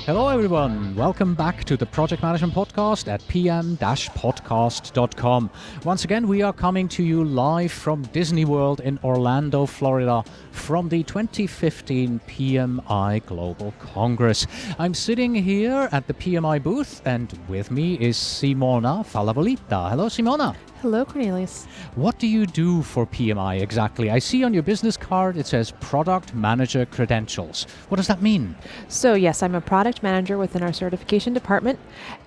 Hello everyone, welcome back to the Project Management Podcast at pm-podcast.com. Once again, we are coming to you live from Disney World in Orlando, Florida, from the 2015 PMI Global Congress. I'm sitting here at the PMI booth, and with me is Simona Fallavollita. Hello, Simona. Hello, Cornelius. What do you do for PMI exactly? I see on your business card it says Product Manager Credentials. What does that mean? So yes, I'm a product manager within our certification department,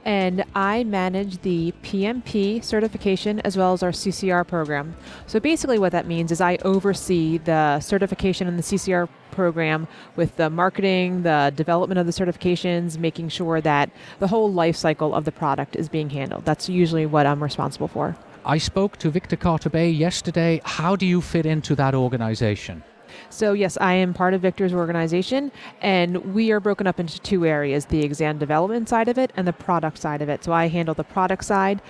and I manage the PMP certification as well as our CCR program. So basically what that means is I oversee the certification and the CCR program with the marketing, the development of the certifications, making sure that the whole life cycle of the product is being handled. That's usually what I'm responsible for. I spoke to Victor Carter-Bay yesterday. How do you fit into that organization? So yes, I am part of Victor's organization, and we are broken up into two areas, the exam development side of it and the product side of it. So I handle the product side,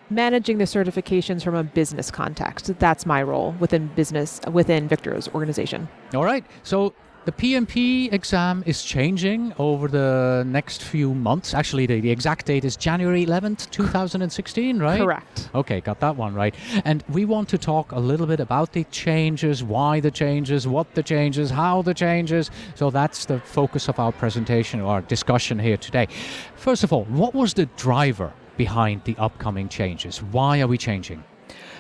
managing the certifications from a business context. That's my role within Victor's organization. All right. So the PMP exam is changing over the next few months. Actually, the exact date is January 11th, 2016, right? Correct. Okay, got that one right. And we want to talk a little bit about the changes, why the changes, what the changes, how the changes. So that's the focus of our presentation or our discussion here today. First of all, what was the driver behind the upcoming changes? Why are we changing?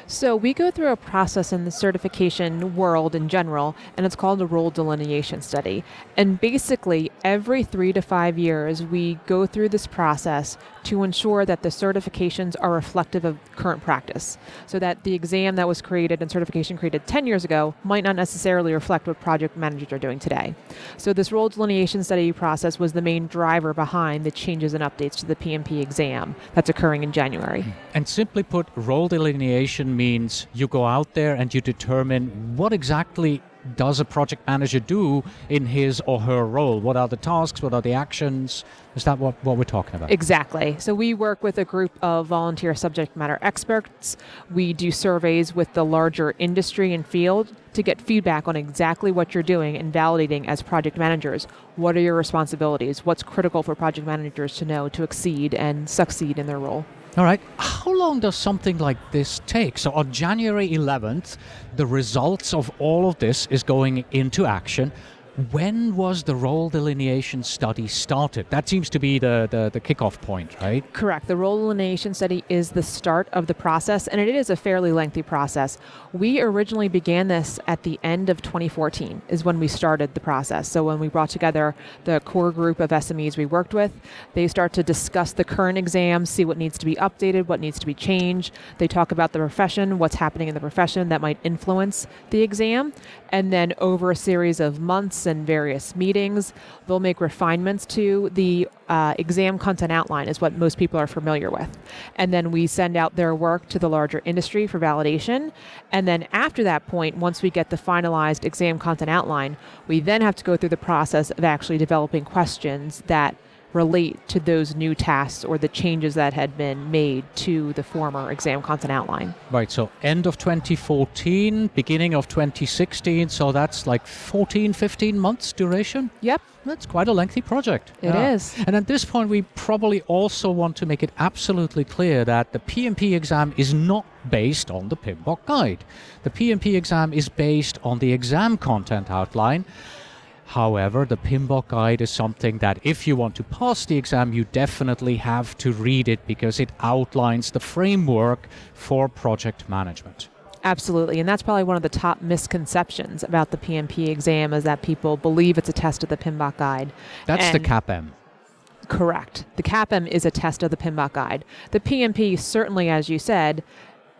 So we go through a process in the certification world in general, and it's called a role delineation study. And basically, every 3 to 5 years, we go through this process to ensure that the certifications are reflective of current practice, so that the exam that was created and certification created 10 years ago might not necessarily reflect what project managers are doing today. So this role delineation study process was the main driver behind the changes and updates to the PMP exam that's occurring in January. And simply put, role delineation means you go out there and you determine what exactly does a project manager do in his or her role? What are the tasks? What are the actions? Is that what we're talking about? Exactly. So we work with a group of volunteer subject matter experts. We do surveys with the larger industry and field to get feedback on exactly what you're doing and validating as project managers. What are your responsibilities? What's critical for project managers to know to exceed and succeed in their role? All right. How long does something like this take? So on January 11th, the results of all of this is going into action. When was the role delineation study started? That seems to be the kickoff point, right? Correct. The role delineation study is the start of the process, and it is a fairly lengthy process. We originally began this at the end of 2014 is when we started the process. So when we brought together the core group of SMEs we worked with, they start to discuss the current exam, see what needs to be updated, what needs to be changed. They talk about the profession, what's happening in the profession that might influence the exam. And then over a series of months and various meetings, they'll make refinements to the exam content outline is what most people are familiar with. And then we send out their work to the larger industry for validation. And then after that point, once we get the finalized exam content outline, we then have to go through the process of actually developing questions that relate to those new tasks or the changes that had been made to the former exam content outline. Right, so end of 2014, beginning of 2016, so that's like 14, 15 months duration? Yep. That's quite a lengthy project. It is. And at this point, we probably also want to make it absolutely clear that the PMP exam is not based on the PMBOK guide. The PMP exam is based on the exam content outline. However, the PMBOK guide is something that if you want to pass the exam, you definitely have to read it because it outlines the framework for project management. Absolutely, and that's probably one of the top misconceptions about the PMP exam is that people believe it's a test of the PMBOK guide. That's the CAPM. Correct. The CAPM is a test of the PMBOK guide. The PMP certainly, as you said,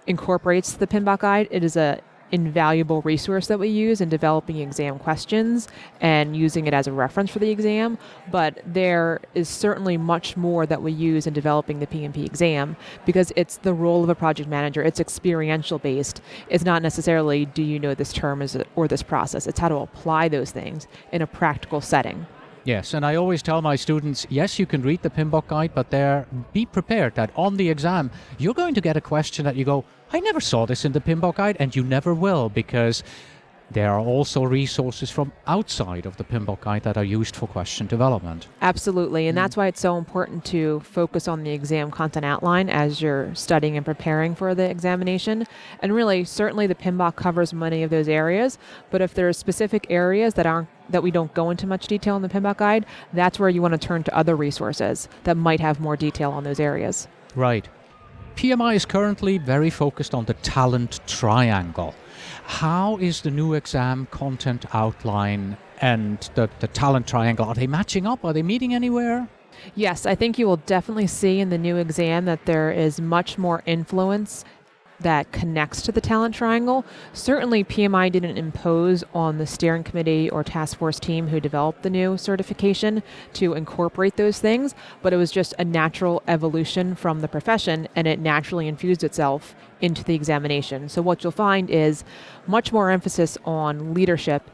incorporates the PMBOK guide. It is a invaluable resource that we use in developing exam questions and using it as a reference for the exam, but there is certainly much more that we use in developing the PMP exam because it's the role of a project manager. It's experiential based. It's not necessarily do you know this term or this process. It's how to apply those things in a practical setting. Yes, and I always tell my students, yes, you can read the PMBOK guide, but be prepared that on the exam, you're going to get a question that you go, I never saw this in the PMBOK guide, and you never will, because There are also resources from outside of the PMBOK guide that are used for question development. Absolutely, and that's why it's so important to focus on the exam content outline as you're studying and preparing for the examination. And really, certainly the PMBOK covers many of those areas, but if there are specific areas that we don't go into much detail in the PMBOK guide, that's where you want to turn to other resources that might have more detail on those areas. Right. PMI is currently very focused on the talent triangle. How is the new exam content outline and the talent triangle, are they matching up? Are they meeting anywhere? Yes, I think you will definitely see in the new exam that there is much more influence that connects to the talent triangle. Certainly PMI didn't impose on the steering committee or task force team who developed the new certification to incorporate those things, but it was just a natural evolution from the profession, and it naturally infused itself into the examination. So what you'll find is much more emphasis on leadership,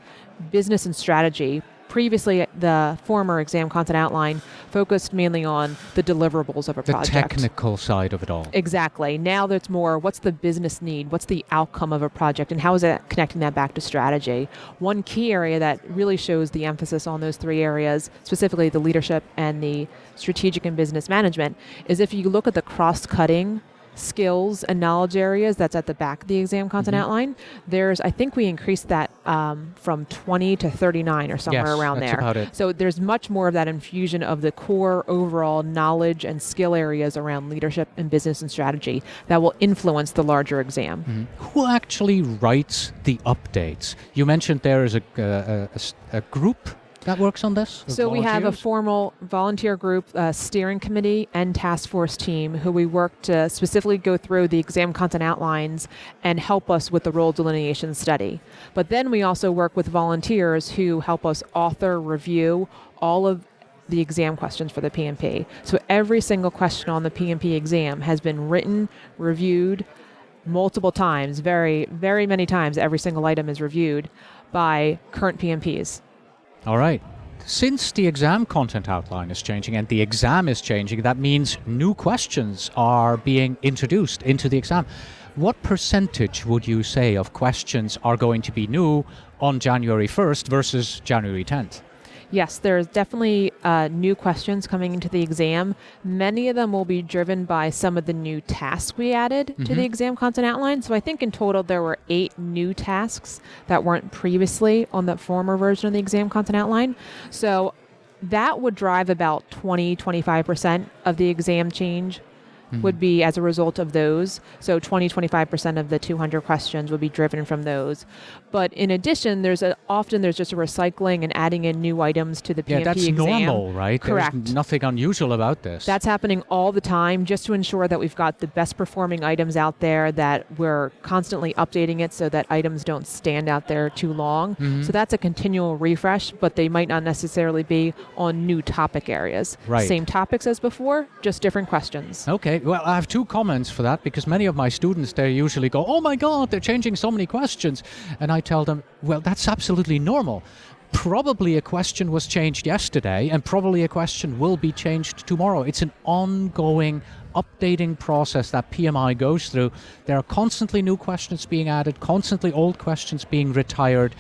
business and strategy. Previously, the former exam content outline focused mainly on the deliverables of a project. The technical side of it all. Exactly. Now there's more, what's the business need? What's the outcome of a project? And how is that connecting that back to strategy? One key area that really shows the emphasis on those three areas, specifically the leadership and the strategic and business management, is if you look at the cross-cutting skills and knowledge areas that's at the back of the exam content outline, I think we increased that from 20 to 39 or somewhere around there. About it. So there's much more of that infusion of the core overall knowledge and skill areas around leadership and business and strategy that will influence the larger exam. Who actually writes the updates? You mentioned there is a group that works on this? So we have a formal volunteer group, steering committee and task force team who we work to specifically go through the exam content outlines and help us with the role delineation study. But then we also work with volunteers who help us author, review all of the exam questions for the PMP. So every single question on the PMP exam has been written, reviewed multiple times, very, very many times. Every single item is reviewed by current PMPs. All right. Since the exam content outline is changing and the exam is changing, that means new questions are being introduced into the exam. What percentage would you say of questions are going to be new on January 1st versus January 10th? Yes, there's definitely new questions coming into the exam. Many of them will be driven by some of the new tasks we added to the exam content outline. So I think in total there were 8 new tasks that weren't previously on the former version of the exam content outline. So that would drive about 20-25% of the exam change would be as a result of those. So 20-25% of the 200 questions would be driven from those. But in addition, often there's just a recycling and adding in new items to the PMP that's exam. normal, right? Correct. There's nothing unusual about this. That's happening all the time just to ensure that we've got the best performing items out there, that we're constantly updating it so that items don't stand out there too long. So that's a continual refresh, but they might not necessarily be on new topic areas. Right. Same topics as before, just different questions. Okay, well, I have 2 comments for that, because many of my students, they usually go, oh my God, they're changing so many questions. And I tell them, well, that's absolutely normal. Probably a question was changed yesterday, and probably a question will be changed tomorrow. It's an ongoing updating process that PMI goes through. There are constantly new questions being added, constantly old questions being retired.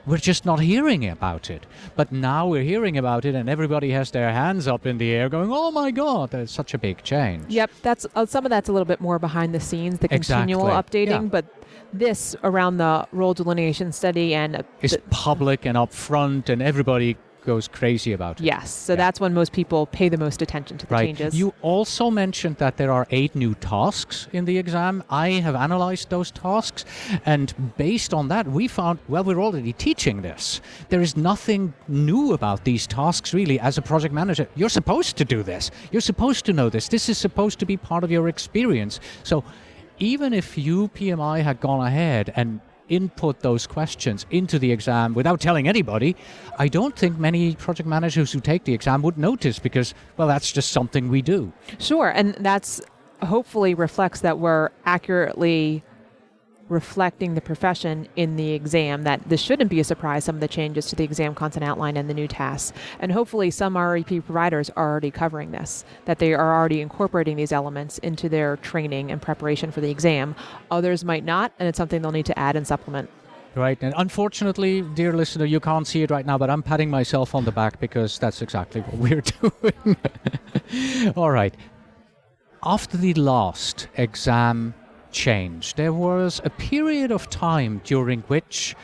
We're just not hearing about it. But now we're hearing about it, and everybody has their hands up in the air going, oh my God, that's such a big change. Yep, that's some of that's a little bit more behind the scenes, the continual updating, but this around the role delineation study and it's public and upfront, and everybody goes crazy about it. Yes, so that's when most people pay the most attention to the changes. You also mentioned that there are 8 new tasks in the exam. I have analyzed those tasks, and based on that, we found, well, we're already teaching this. There is nothing new about these tasks, really. As a project manager, you're supposed to do this. You're supposed to know this. This is supposed to be part of your experience. So even if you, PMI, had gone ahead and input those questions into the exam without telling anybody, I don't think many project managers who take the exam would notice, because, well, that's just something we do. Sure, and that's hopefully reflects that we're accurately reflecting the profession in the exam, that this shouldn't be a surprise, some of the changes to the exam content outline and the new tasks. And hopefully some REP providers are already covering this, that they are already incorporating these elements into their training and preparation for the exam. Others might not, and it's something they'll need to add and supplement. Right. And unfortunately, dear listener, you can't see it right now, but I'm patting myself on the back because that's exactly what we're doing. All right. After the last exam change, there was a period of time during which,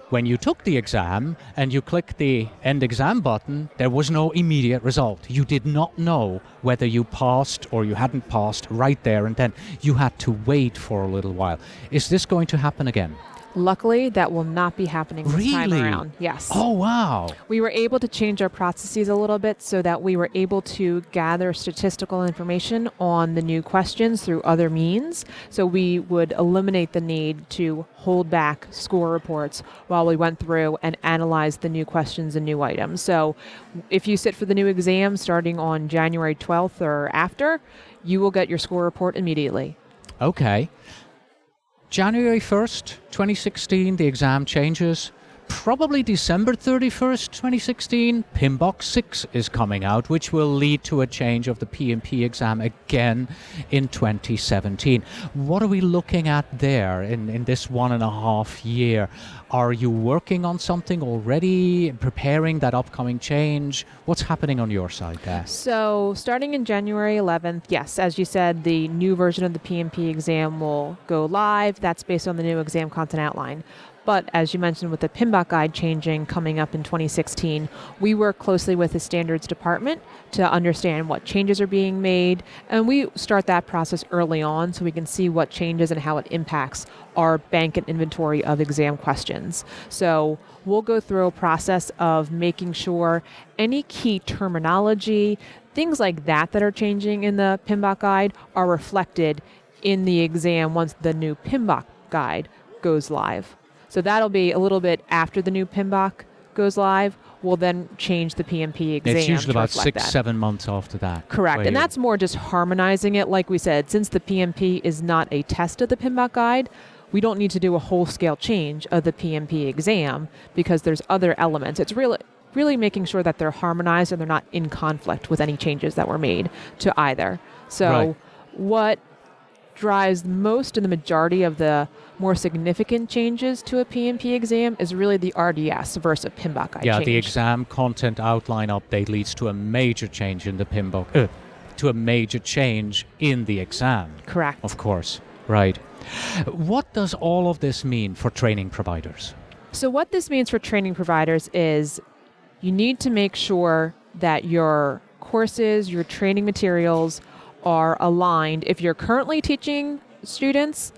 when you took the exam and you clicked the end exam button, there was no immediate result. You did not know whether you passed or you hadn't passed right there and then. You had to wait for a little while. Is this going to happen again? Luckily, that will not be happening this time Really? around. Yes. Oh, wow. We were able to change our processes a little bit so that we were able to gather statistical information on the new questions through other means. So we would eliminate the need to hold back score reports while we went through and analyzed the new questions and new items. So if you sit for the new exam starting on January 12th or after, you will get your score report immediately. Okay. January 1st, 2016, the exam changes. Probably December 31st, 2016, PMBOK 6 is coming out, which will lead to a change of the PMP exam again in 2017. What are we looking at there in this 1.5 year? Are you working on something already, preparing that upcoming change? What's happening on your side there? So starting in January 11th, yes, as you said, the new version of the PMP exam will go live. That's based on the new exam content outline. But as you mentioned, with the PMBOK guide changing coming up in 2016, we work closely with the standards department to understand what changes are being made. And we start that process early on so we can see what changes and how it impacts our bank and inventory of exam questions. So we'll go through a process of making sure any key terminology, things like that are changing in the PMBOK guide are reflected in the exam once the new PMBOK guide goes live. So that'll be a little bit after the new PMBOK goes live. We'll then change the PMP exam. It's usually about that. 6-7 months after that. Correct. And that's more just harmonizing it. Like we said, since the PMP is not a test of the PMBOK guide, we don't need to do a whole-scale change of the PMP exam because there's other elements. It's really making sure that they're harmonized and they're not in conflict with any changes that were made to either. So what drives most and the majority of the more significant changes to a PMP exam is really the RDS versus PMBOK guide change. The exam content outline update leads to a major change in the PMBOK, to a major change in the exam. Correct. Of course, right. What does all of this mean for training providers? So what this means for training providers is you need to make sure that your courses, your training materials are aligned. If you're currently teaching students,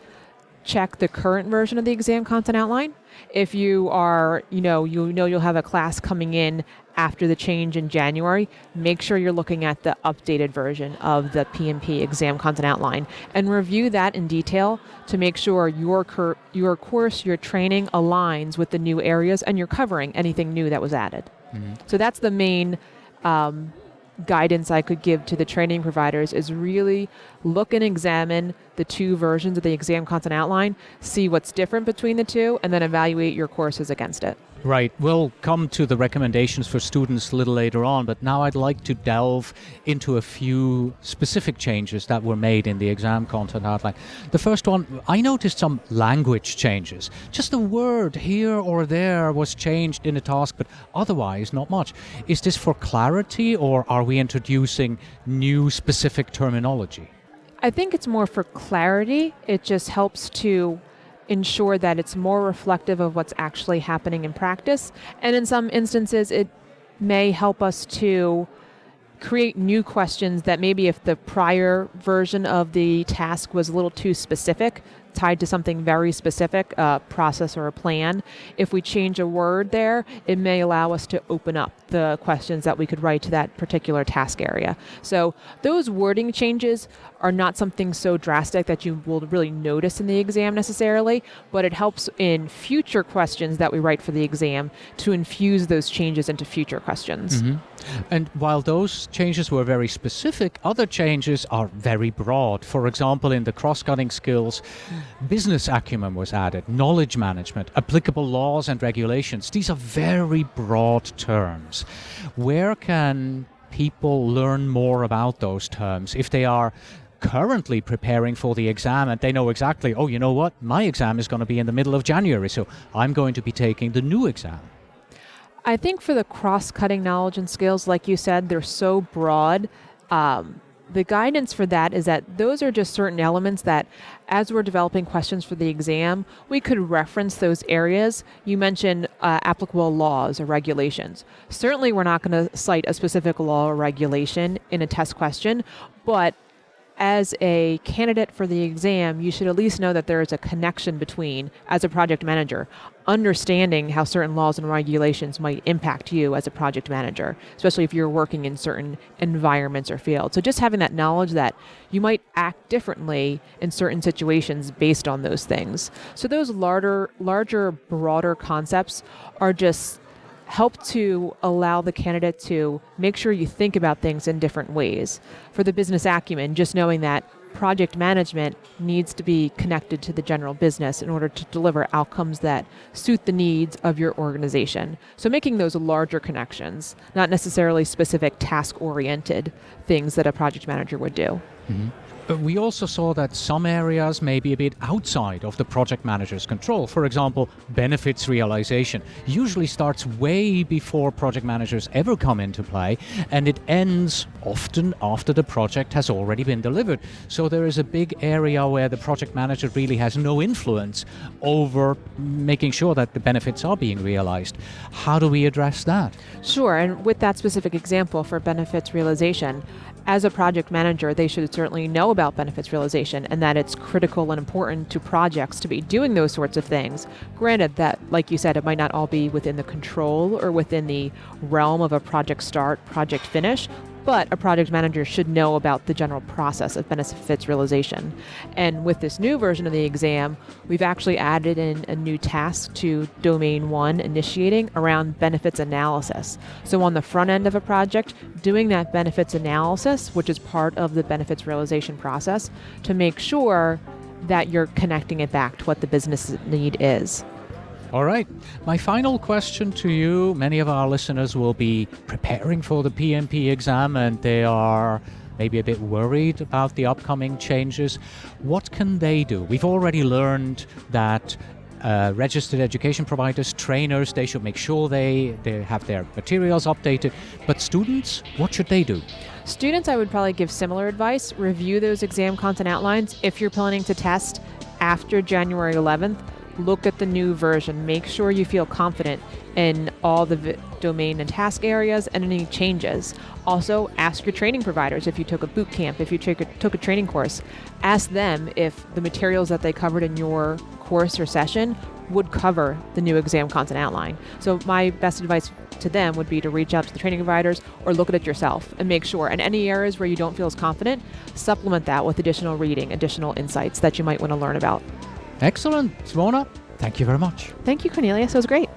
check the current version of the exam content outline. If you are, you'll have a class coming in after the change in January, make sure you're looking at the updated version of the PMP exam content outline and review that in detail to make sure your course, your training aligns with the new areas and you're covering anything new that was added. Mm-hmm. So that's the main guidance I could give to the training providers is really look and examine the two versions of the exam content outline, see what's different between the two, and then evaluate your courses against it. Right. We'll come to the recommendations for students a little later on, but now I'd like to delve into a few specific changes that were made in the exam content outline. The first one, I noticed some language changes. Just a word here or there was changed in a task, but otherwise not much. Is this for clarity or are we introducing new specific terminology? I think it's more for clarity. It just helps to ensure that it's more reflective of what's actually happening in practice. And in some instances, it may help us to create new questions that maybe if the prior version of the task was a little too specific, tied to something very specific, a process or a plan, if we change a word there, it may allow us to open up the questions that we could write to that particular task area. So those wording changes are not something so drastic that you will really notice in the exam necessarily, but it helps in future questions that we write for the exam to infuse those changes into future questions. Mm-hmm. And while those changes were very specific, other changes are very broad. For example, in the cross-cutting skills, business acumen was added, knowledge management, applicable laws and regulations. These are very broad terms. Where can people learn more about those terms if they are currently preparing for the exam and they know exactly, oh, you know what, my exam is going to be in the middle of January, so I'm going to be taking the new exam? I think for the cross-cutting knowledge and skills, like you said, they're so broad. The guidance for that is that those are just certain elements that as we're developing questions for the exam, we could reference those areas. You mentioned applicable laws or regulations. Certainly we're not going to cite a specific law or regulation in a test question, but as a candidate for the exam, you should at least know that there is a connection between, as a project manager, understanding how certain laws and regulations might impact you as a project manager, especially if you're working in certain environments or fields. So just having that knowledge that you might act differently in certain situations based on those things. So those larger, broader concepts are just help to allow the candidate to make sure you think about things in different ways. For the business acumen, just knowing that project management needs to be connected to the general business in order to deliver outcomes that suit the needs of your organization. So making those larger connections, not necessarily specific task-oriented things that a project manager would do. Mm-hmm. But we also saw that some areas may be a bit outside of the project manager's control. For example, benefits realization usually starts way before project managers ever come into play, and it ends often after the project has already been delivered. So there is a big area where the project manager really has no influence over making sure that the benefits are being realized. How do we address that? Sure, and with that specific example for benefits realization, as a project manager, they should certainly know about benefits realization and that it's critical and important to projects to be doing those sorts of things. Granted that, like you said, it might not all be within the control or within the realm of a project start, project finish, but a project manager should know about the general process of benefits realization. And with this new version of the exam, we've actually added in a new task to Domain 1 initiating around benefits analysis. So on the front end of a project, doing that benefits analysis, which is part of the benefits realization process, to make sure that you're connecting it back to what the business need is. All right. My final question to you, many of our listeners will be preparing for the PMP exam and they are maybe a bit worried about the upcoming changes. What can they do? We've already learned that registered education providers, trainers, they should make sure they have their materials updated. But students, what should they do? Students, I would probably give similar advice. Review those exam content outlines. If you're planning to test after January 11th, look at the new version. Make sure you feel confident in all the domain and task areas and any changes. Also, ask your training providers if you took a boot camp, if you took a training course. Ask them if the materials that they covered in your course or session would cover the new exam content outline. So my best advice to them would be to reach out to the training providers or look at it yourself and make sure. And any areas where you don't feel as confident, supplement that with additional reading, additional insights that you might want to learn about. Excellent. Simona, thank you very much. Thank you, Cornelius. It was great.